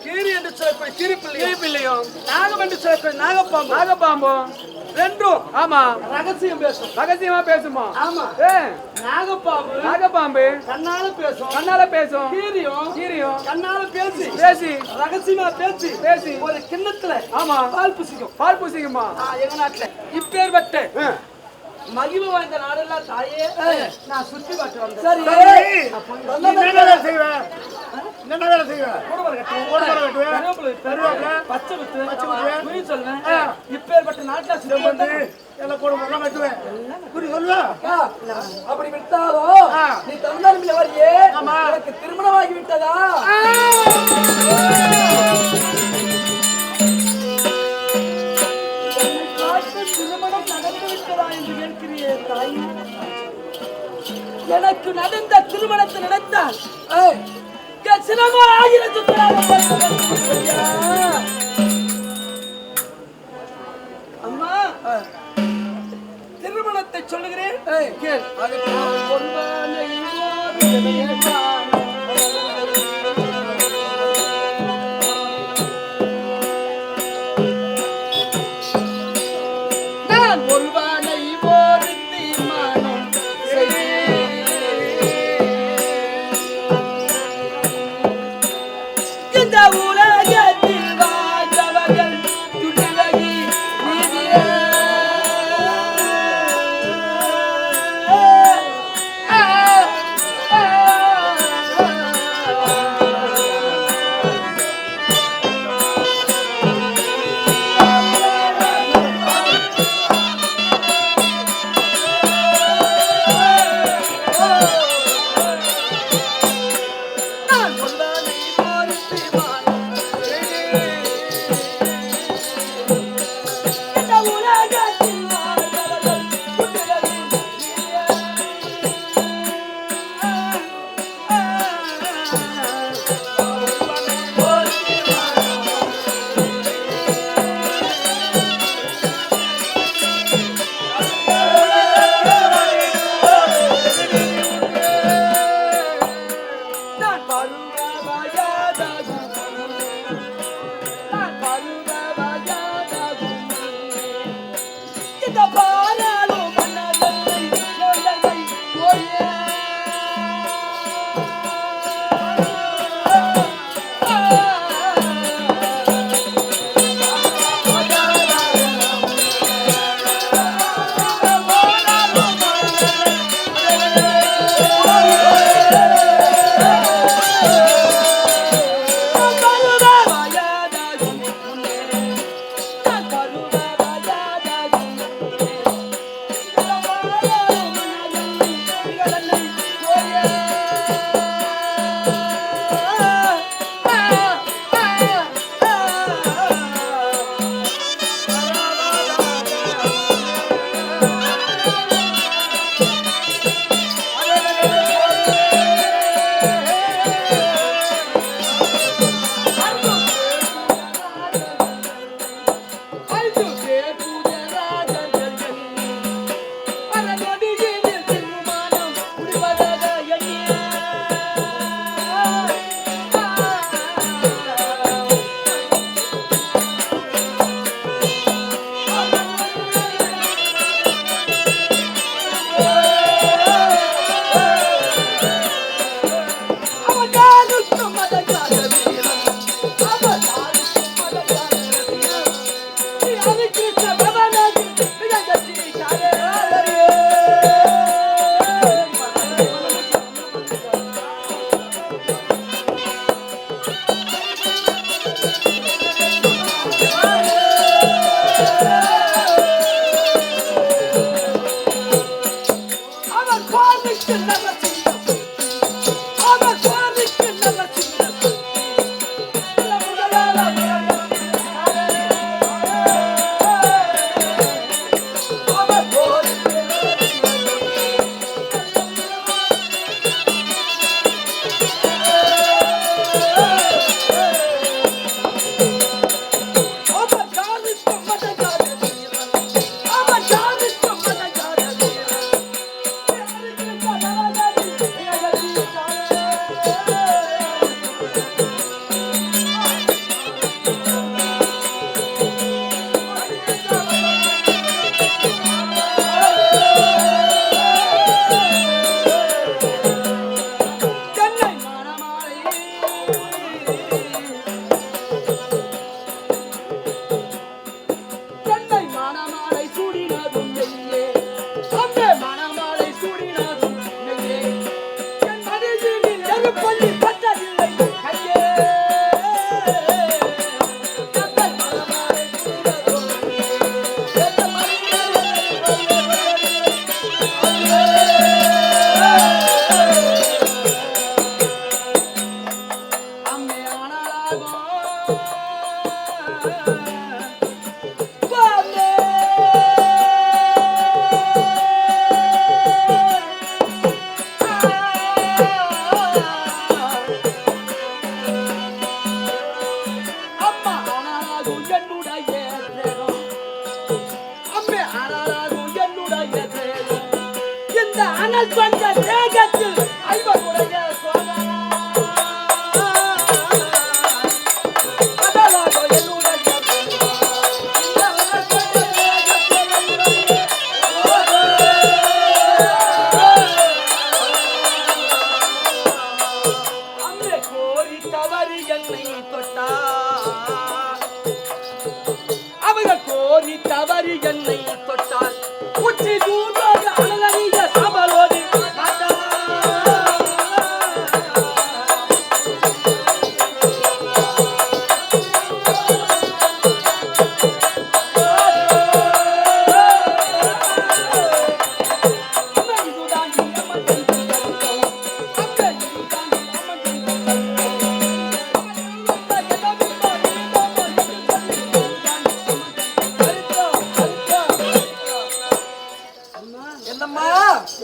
கீரி என்று சொல்லக்கூடிய கீரிப்பிள்ளையும் நாகம் என்று சொல்லக்கூடிய நாகப்பாம்பும் ரெண்டும் ஆமா ரகசியமா பேசுமா ஆமா நாகப்பாம்பு கண்ணால பேசும் கீரியும் கண்ணால பேசி ரகசியமா பேசி ஒரு கிண்ணத்துல ஆமா பால் பூசிக்குமா எங்க நாட்டுல இப்பேற்பட்ட மகிமை வாய்ந்த நாடெல்லாம் தாயே நான் சுத்தி பார்த்து வந்தேன். சரி பச்சை குறி சொல்லுவேன். இப்பேற்பட்ட நாட்டுல அப்படி விட்டாலும் நீ தமிழ்நாடு வரையே எனக்கு திருமணமாகி விட்டதா? திருமணம் நடந்து விட்டதா என்று கேட்கிறியே தாய். எனக்கு நடந்த திருமணத்தை நடந்தால் சிரமம் ஆகிறது. அம்மா திருமணத்தை சொல்லுகிறேன்.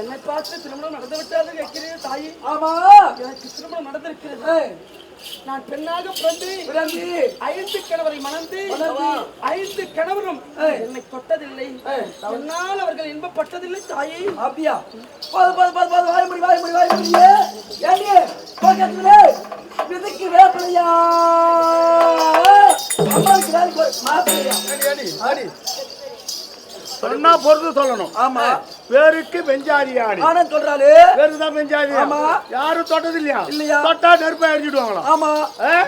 என்னை பார்த்து திருமணம் நடந்து விட்டாது கேட்கிறேன் தாயி. ஆமா, எனக்கு திருமணம் நடந்திருக்கிறது. நான் பெண்ணாக பிறந்து 5 கணவரை மணந்து 5 கணவரும் என்னை தொட்டதில்லை. என்னால் அவர்கள் இன்பப்பட்டதில்லை தாயி. அப்படியா? இதுக்கு வேப்பலையா சொன்னா பொறுத்து சொல்லணும். ஆமா, பேருக்கு பெஞ்சாதியாடி சொல்றாரு. பேருக்குதான் பெஞ்சாதி. ஆமா, யாரும் தொட்டது இல்லையா? இல்லையா? தொட்டா நெருப்பா எரிஞ்சிடுவாங்களாம். ஆமா,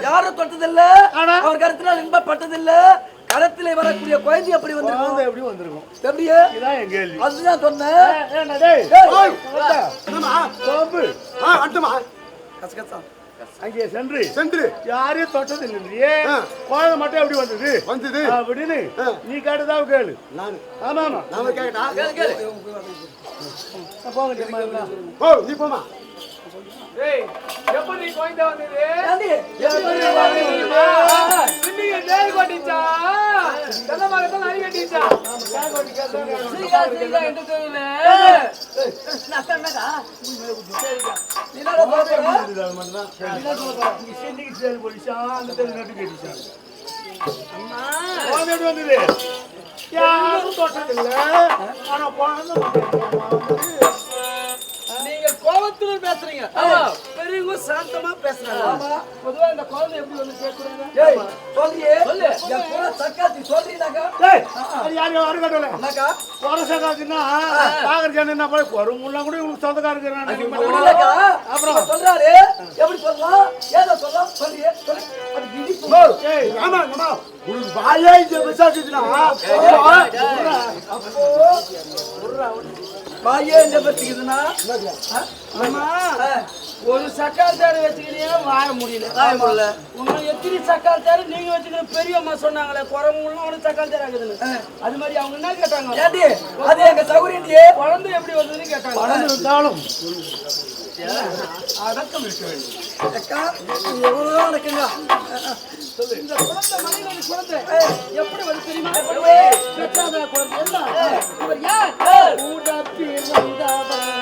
யாரும் தொட்டதில்ல. ஆனா அவர் கருத்தினால் இன்பப்பட்டதில்ல. கரத்திலே வரக்கூடிய குழந்தை எப்படி வந்திருக்கும்? எப்படி வந்திருக்கும்? எப்படியே? இதான் என் கேள்வி. அதுதான் சொன்னேன். அங்கே சென்று யாரையும் தொட்டது இல்லையே, குழந்தை மட்டும் எப்படி வந்தது அப்படின்னு நீ கேட்டதான் கேளு. ஆமா ஆமா, நாம கேட்டா நீ போமா. எப்படி குழந்தை வந்தது? யாரும் தொட்டதில்லை. ஆனா நீங்க கோபத்துடன் பேசுறீங்க, பெரியவங்க சாந்தமா பேசுறாங்க. பொதுவா இந்த குழந்தை எப்படி வந்து கேட்கறாங்க? சொல்றியே சொல்லு. என் கூட சக்காத்தி சொல்றீங்கக்கா. யாரையும் வர கட்டல என்னக்கா வர சக்காத்தினா பாக்குறேன் என்ன போய் ஒரு முன்னா கூட உங்களுக்கு சொந்தக்காரங்க அப்புறம் சொல்றாரு. எப்படி சொல்லலாம்? ஏதோ சொல்லலாம். சொல்றியே சொல்லு. அது விதி. ஆமா ஆமா, உங்களுக்கு வாயே இந்த விசாரிச்சுனா வாயே இந்த பத்திக்குதுன்னா ஒரு சக்கால் தேரை வச்சுக்கிறீங்க, வாழ முடியல. இன்னும் எத்தனை சக்கால் தேரை நீங்க வச்சுக்கிற பெரியம்மா சொன்னாங்களே, குரங்குலாம் ஒரு சக்கால் தேரை ஆகுதுன்னு. அது மாதிரி அவங்க என்ன கேட்டாங்க? அது எங்க சௌகரியே குழந்தை எப்படி வந்ததுன்னு கேட்டாங்க. வளர்ந்து இருந்தாலும் அடக்கம் இருக்க வேண்டும். எவ்வளவு அடக்குங்க. இந்த குழந்தை மனிதன் குழந்தை எப்படி வந்து தெரியுமா? பெற்றாத குழந்தை எல்லாம் இவர் யார்? கூட பிறந்தவர்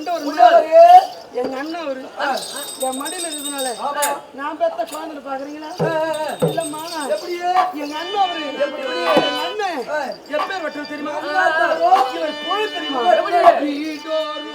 கொண்டவர் எங்க அண்ணன் அவரு என் மடியில இருக்கிறதுனால நான் பெத்த குழந்தை பாக்குறீங்களா இல்லம்மா எங்க அண்ணன் அவரு எங்க அண்ணன் எப்பேர் வெட்டல் தெரியுமா இவர் பொழுது தெரியுமா வீடோரு